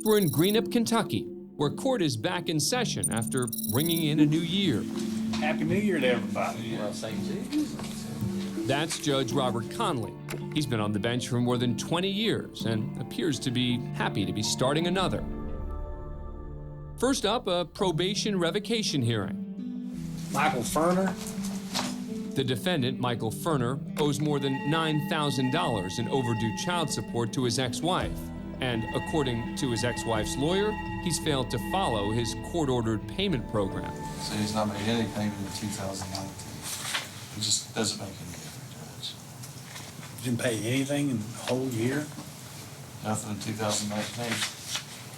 We're in Greenup, Kentucky, where court is back in session after bringing in a new year. Happy New Year to everybody. Well, same to you. That's Judge Robert Conley. He's been on the bench for more than 20 years and appears to be happy to be starting another. First up, a probation revocation hearing. Michael Ferner. The defendant, Michael Ferner, owes more than $9,000 in overdue child support to his ex-wife. And according to his ex-wife's lawyer, he's failed to follow his court-ordered payment program. So he's not made any payment in 2019. It just doesn't make any difference, Judge. Didn't pay anything in the whole year. Nothing in 2019.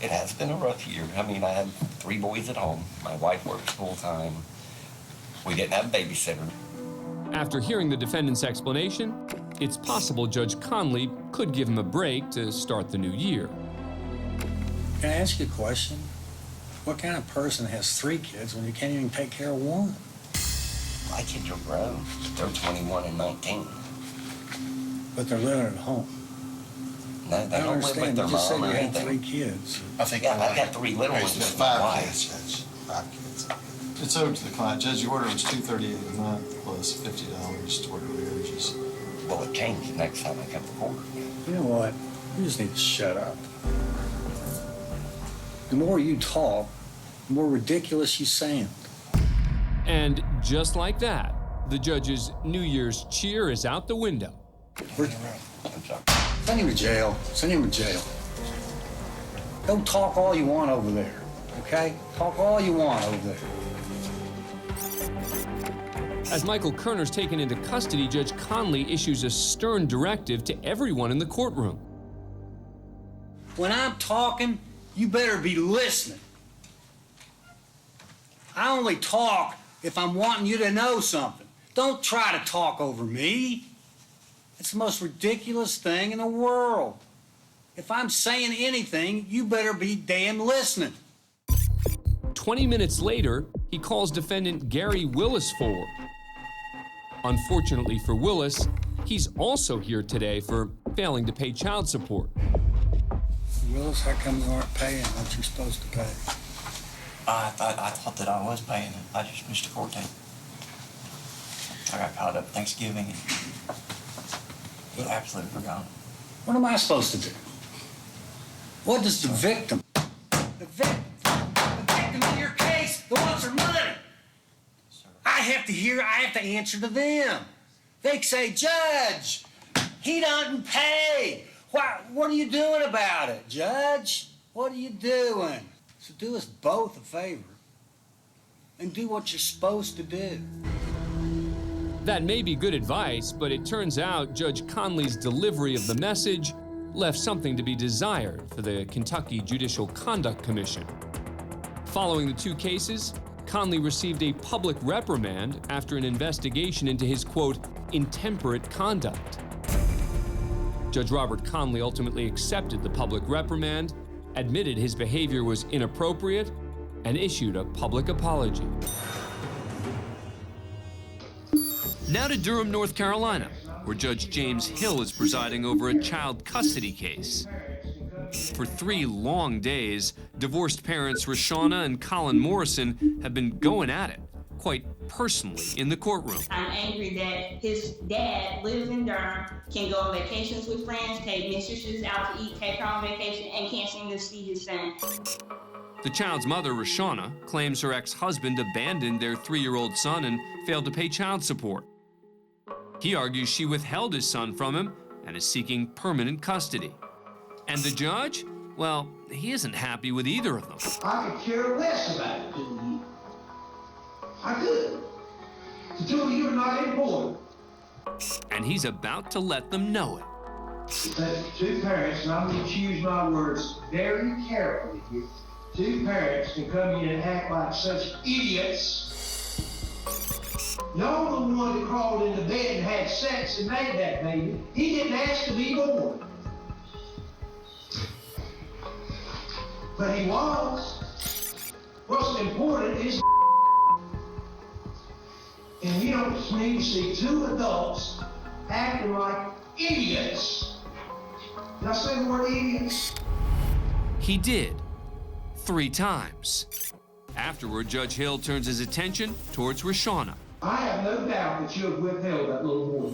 It has been a rough year. I mean, I had 3 boys at home. My wife works full-time. We didn't have a babysitter. After hearing the defendant's explanation, it's possible Judge Conley could give him a break to start the new year. Can I ask you a question? What kind of person has 3 kids when you can't even take care of one? My kids are grown. They're 21 and 19. But they're living at home. No, they I don't don't live with understand. their You just said mom you or had 3 anything. kids. I think Yeah, I've got 3 little ones It's with my 5 wife. kids, Judge. 5 kids. It's owed to the client. Judge, the order was $238 a month plus $50 toward arrearages. Well, it changed the next time I come to court. You know what? You just need to shut up. The more you talk, the more ridiculous you sound. And just like that, the judge's New Year's cheer is out the window. We're- I'm sorry. Send him to jail. Send him to jail. Go talk all you want over there, okay? Talk all you want over there. As Michael Kerner's taken into custody, Judge Conley issues a stern directive to everyone in the courtroom. When I'm talking, you better be listening. I only talk if I'm wanting you to know something. Don't try to talk over me. It's the most ridiculous thing in the world. If I'm saying anything, you better be damn listening. 20 minutes later, he calls defendant Gary Willis forward. Unfortunately for Willis, he's also here today for failing to pay child support. Willis, how come you aren't paying what you're supposed to pay? I thought that I was paying it. I just missed a court date. I got caught up Thanksgiving and absolutely forgot. What am I supposed to do? What does the victim in your case, the ones for money, I have to answer to them. They say, Judge, he doesn't pay. What are you doing about it, Judge? What are you doing? So do us both a favor and do what you're supposed to do. That may be good advice, but it turns out Judge Conley's delivery of the message left something to be desired for the Kentucky Judicial Conduct Commission. Following the 2 cases, Conley received a public reprimand after an investigation into his, quote, intemperate conduct. Judge Robert Conley ultimately accepted the public reprimand, admitted his behavior was inappropriate, and issued a public apology. Now to Durham, North Carolina, where Judge James Hill is presiding over a child custody case. For 3 long days, divorced parents Rashawna and Colin Morrison have been going at it, quite personally, in the courtroom. I'm angry that his dad lives in Durham, can go on vacations with friends, take mistresses out to eat, take her on vacation, and can't seem to see his son. The child's mother, Rashawna, claims her ex-husband abandoned their 3-year-old son and failed to pay child support. He argues she withheld his son from him and is seeking permanent custody. And the judge? Well, he isn't happy with either of them. I could care less about it, didn't you? I could. The 2 of you are not important. And he's about to let them know it. That 2 parents, and I'm going to choose my words very carefully here, 2 parents can come in and act like such idiots. You're the one that crawled into bed and had sex and made that baby. He didn't ask to be born. But he was. What's important is and you don't need to see 2 adults acting like idiots. Did I say the word idiots? He did, 3 times. Afterward, Judge Hill turns his attention towards Roshana. I have no doubt that you have withheld that little boy.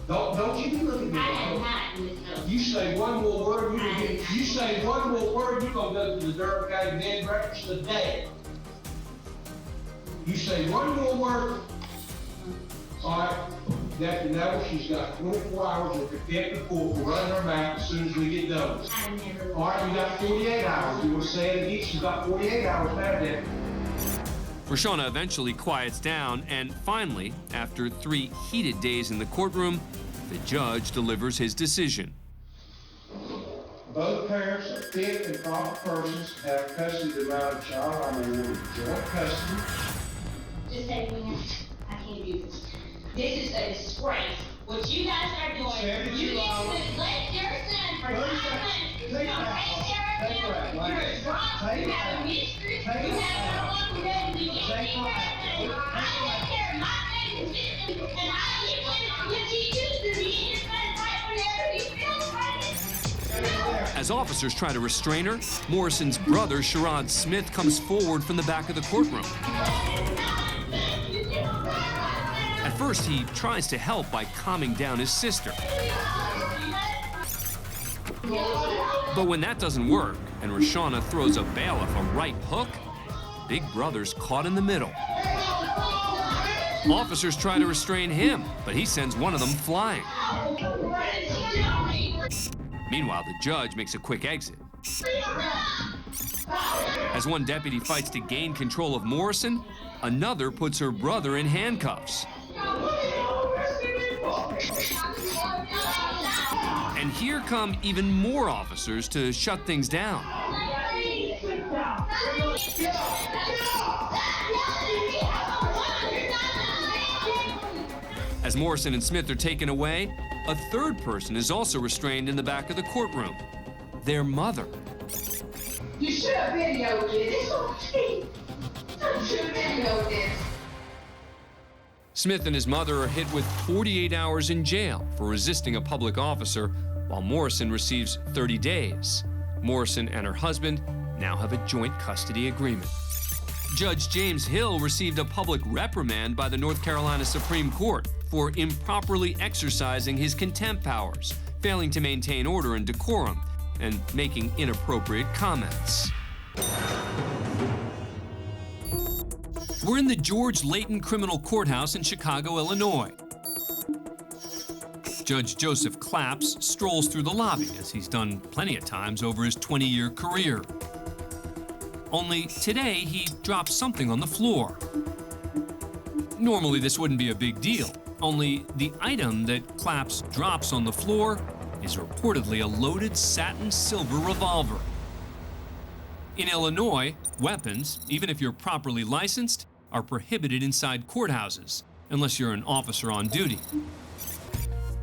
Don't you be looking I at have me. not withheld. You say one more word, you gonna get, you say one more word, you're gonna go to the Durham County Bed and Breakfast today. You say one more word, all right, Deputy Neville, she's got 24 hours of contempt of court for running her mouth as soon as we get done. I never. All right, you got 48 hours. You were saying again, she's got 48 hours now, Deputy. Roshana eventually quiets down, and finally, after 3 heated days in the courtroom, the judge delivers his decision. Both parents are fit and proper persons to have custody of the minor child. I'm awarded joint custody. Just say, I can't do this. This is a disgrace. What you guys are doing, you need to let your son for 5 months. You're gonna raise your son. You're a drunk. You have a mistress. You have someone who doesn't do anything for everything. I take care of my baby's business, and I get when she chooses to be in your son's life whenever he feels like it. As officers try to restrain her, Morrison's brother, Sherrod Smith, comes forward from the back of the courtroom. At first, he tries to help by calming down his sister. But when that doesn't work, and Roshana throws a bailiff a right hook, Big Brother's caught in the middle. Officers try to restrain him, but he sends one of them flying. Meanwhile, the judge makes a quick exit. As one deputy fights to gain control of Morrison, another puts her brother in handcuffs. And here come even more officers to shut things down. As Morrison and Smith are taken away, a third person is also restrained in the back of the courtroom, their mother. You should have videoed this. You should have videoed this. Smith and his mother are hit with 48 hours in jail for resisting a public officer, while Morrison receives 30 days. Morrison and her husband now have a joint custody agreement. Judge James Hill received a public reprimand by the North Carolina Supreme Court for improperly exercising his contempt powers, failing to maintain order and decorum, and making inappropriate comments. We're in the George Layton Criminal Courthouse in Chicago, Illinois. Judge Joseph Claps strolls through the lobby, as he's done plenty of times over his 20-year career. Only today, he drops something on the floor. Normally, this wouldn't be a big deal, only the item that Claps drops on the floor is reportedly a loaded satin silver revolver. In Illinois, weapons, even if you're properly licensed, are prohibited inside courthouses, unless you're an officer on duty.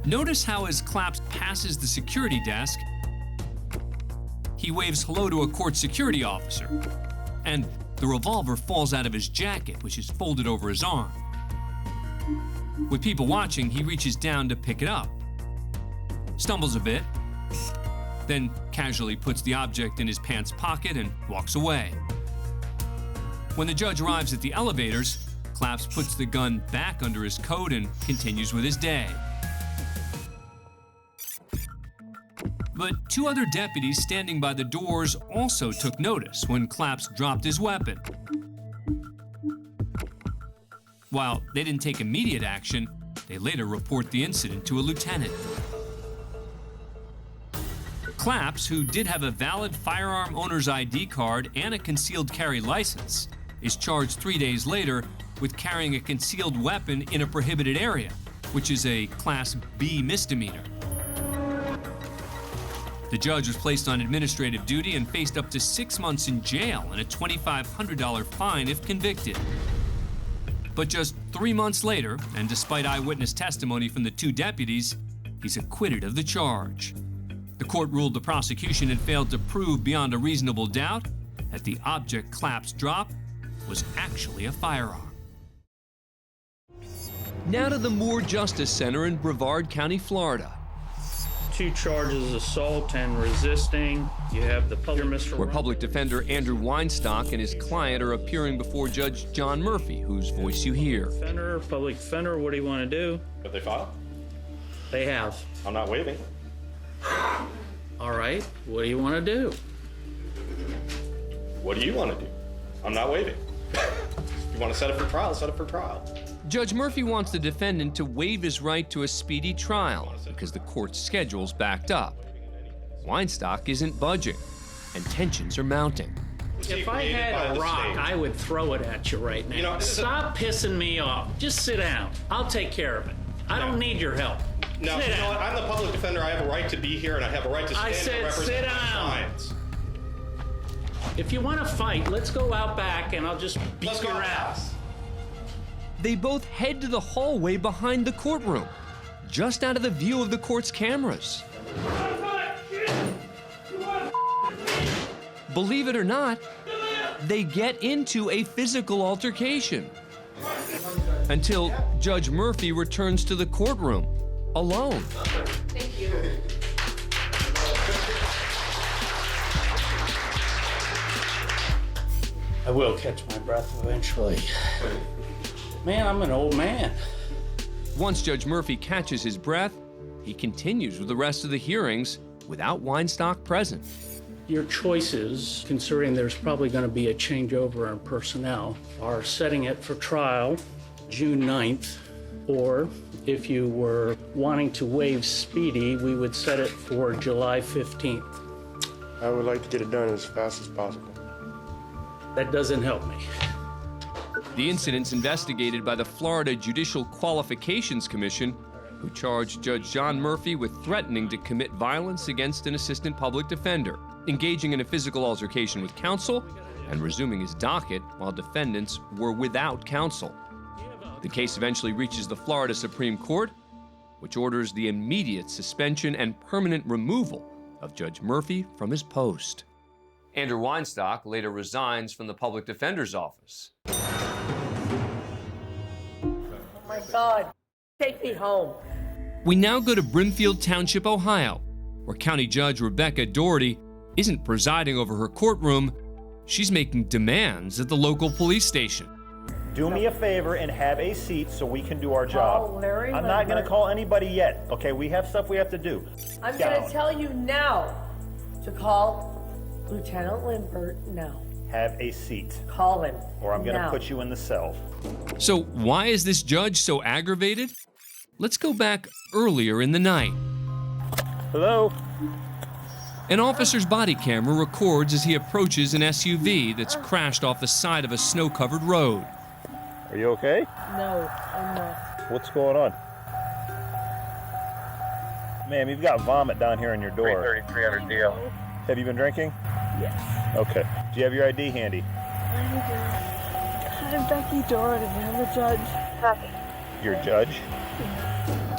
Notice how as Claps passes the security desk, he waves hello to a court security officer, and the revolver falls out of his jacket, which is folded over his arm. With people watching, he reaches down to pick it up, stumbles a bit, then casually puts the object in his pants pocket and walks away. When the judge arrives at the elevators, Claps puts the gun back under his coat and continues with his day. But 2 other deputies standing by the doors also took notice when Claps dropped his weapon. While they didn't take immediate action, they later report the incident to a lieutenant. Claps, who did have a valid firearm owner's ID card and a concealed carry license, is charged 3 days later with carrying a concealed weapon in a prohibited area, which is a Class B misdemeanor. The judge was placed on administrative duty and faced up to 6 months in jail and a $2,500 fine if convicted. But just 3 months later, and despite eyewitness testimony from the 2 deputies, he's acquitted of the charge. The court ruled the prosecution had failed to prove beyond a reasonable doubt that the object Claps dropped was actually a firearm. Now to the Moore Justice Center in Brevard County, Florida. 2 charges, assault and resisting. You have the public, Mr. Where public defender Andrew Weinstock and his client are appearing before Judge John Murphy, whose voice you hear. Public defender, what do you want to do? Have they filed? They have. I'm not waiving. All right, what do you want to do? What do you want to do? I'm not waiving. You want to set it for trial, set it for trial. Judge Murphy wants the defendant to waive his right to a speedy trial because the court's schedule's backed up. Weinstock isn't budging, and tensions are mounting. If I had a rock, I would throw it at you right now. You know, stop pissing me off. Just sit down. I'll take care of it. I don't need your help. No, sit you know down. what? I'm the public defender. I have a right to be here, and I have a right to stand said and represent sit my down. clients. If you want to fight, let's go out back and I'll just beat Let's go your out ass. They both head to the hallway behind the courtroom, just out of the view of the court's cameras. Believe it or not, they get into a physical altercation until Judge Murphy returns to the courtroom alone. Thank you. I will catch my breath eventually. Man, I'm an old man. Once Judge Murphy catches his breath, he continues with the rest of the hearings without Weinstock present. Your choices, considering there's probably going to be a changeover in personnel, are setting it for trial June 9th, or if you were wanting to waive speedy, we would set it for July 15th. I would like to get it done as fast as possible. That doesn't help me. The incident's investigated by the Florida Judicial Qualifications Commission, who charged Judge John Murphy with threatening to commit violence against an assistant public defender, engaging in a physical altercation with counsel, and resuming his docket while defendants were without counsel. The case eventually reaches the Florida Supreme Court, which orders the immediate suspension and permanent removal of Judge Murphy from his post. Andrew Weinstock later resigns from the public defender's office. Oh my God, take me home. We now go to Brimfield Township, Ohio, where County Judge Rebecca Doherty isn't presiding over her courtroom, she's making demands at the local police station. Do me a favor and have a seat so we can do our job. Call Larry I'm not going Lindbergh. to call anybody yet, okay? We have stuff we have to do. I'm going to tell you now to call Lieutenant Lindbergh now. Have a seat, Call him. or I'm going to now. put you in the cell. So why is this judge so aggravated? Let's go back earlier in the night. Hello? An officer's body camera records as he approaches an SUV that's crashed off the side of a snow-covered road. Are you okay? No, I'm not. What's going on? Ma'am, you've got vomit down here in your door. 300 deal. Have you been drinking? Yes. Okay. Do you have your ID handy? I'm Becky Doherty. I'm the judge. Your judge?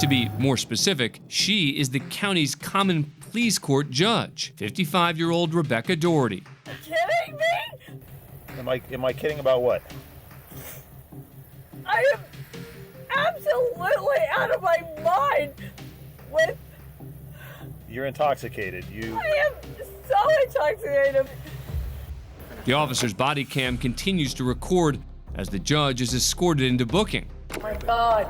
To be more specific, she is the county's common pleas court judge, 55-year-old Rebecca Doherty. Kidding me? Am I kidding about what? I am absolutely out of my mind with. You're intoxicated. I am so intoxicated. The officer's body cam continues to record as the judge is escorted into booking. Oh my God,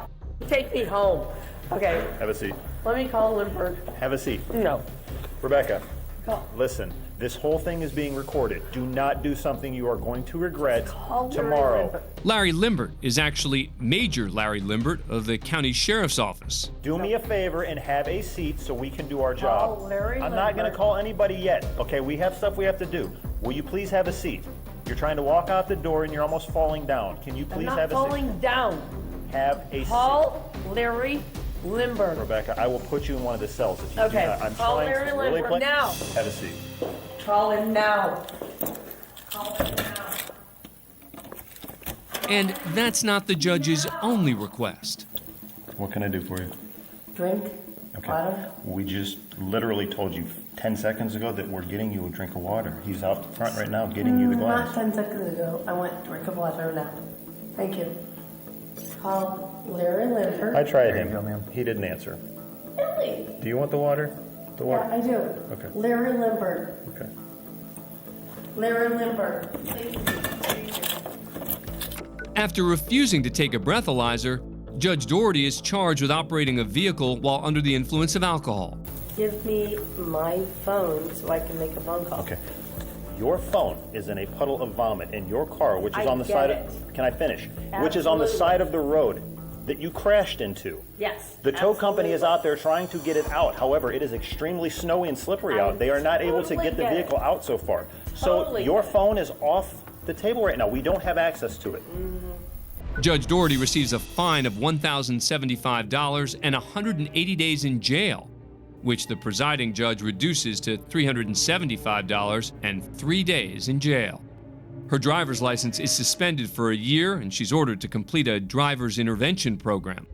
take me home. Okay, Have a seat. let me call Lindbergh. Have a seat. No. Rebecca, Call. listen. This whole thing is being recorded. Do not do something you are going to regret Call Larry tomorrow. Lindbergh. Larry Limbert is actually Major Larry Limbert of the county sheriff's office. Do me a favor and have a seat so we can do our job. Call Larry I'm not going to Lindbergh. call anybody yet. Okay, we have stuff we have to do. Will you please have a seat? You're trying to walk out the door and you're almost falling down. Can you I'm please not have a falling seat? down. Have a seat. Call Larry Lindbergh. Rebecca, I will put you in one of the cells if you Okay, do not. I'm call trying Larry to really Lindbergh now. Have a seat. Call him now. Call him now. And that's not the judge's only request. What can I do for you? Drink. Okay. Water. We just literally told you 10 seconds ago that we're getting you a drink of water. He's out front right now getting you the Not glass. 10 seconds ago. I want a drink of water now. Thank you. Call Larry Lindbergh. I tried him. He didn't answer. Really? Do you want the water? Door? Yeah, I do. Okay. Larry Limbert. Okay. Larry Limbert. After refusing to take a breathalyzer, Judge Doherty is charged with operating a vehicle while under the influence of alcohol. Give me my phone so I can make a phone call. Okay. Your phone is in a puddle of vomit in your car, which is I on the get side it. of, can I finish? Which is on the Absolutely. side of the road that you crashed into. Yes. The tow company is absolutely. out there trying to get it out. However, it is extremely snowy and slippery I out. They are not able to totally get the get it. vehicle out so far. So Totally your get it. phone is off the table right now. We don't have access to it. Judge Doherty receives a fine of $1,075 and 180 days in jail, which the presiding judge reduces to $375 and 3 days in jail. Her driver's license is suspended for a year, and she's ordered to complete a driver's intervention program.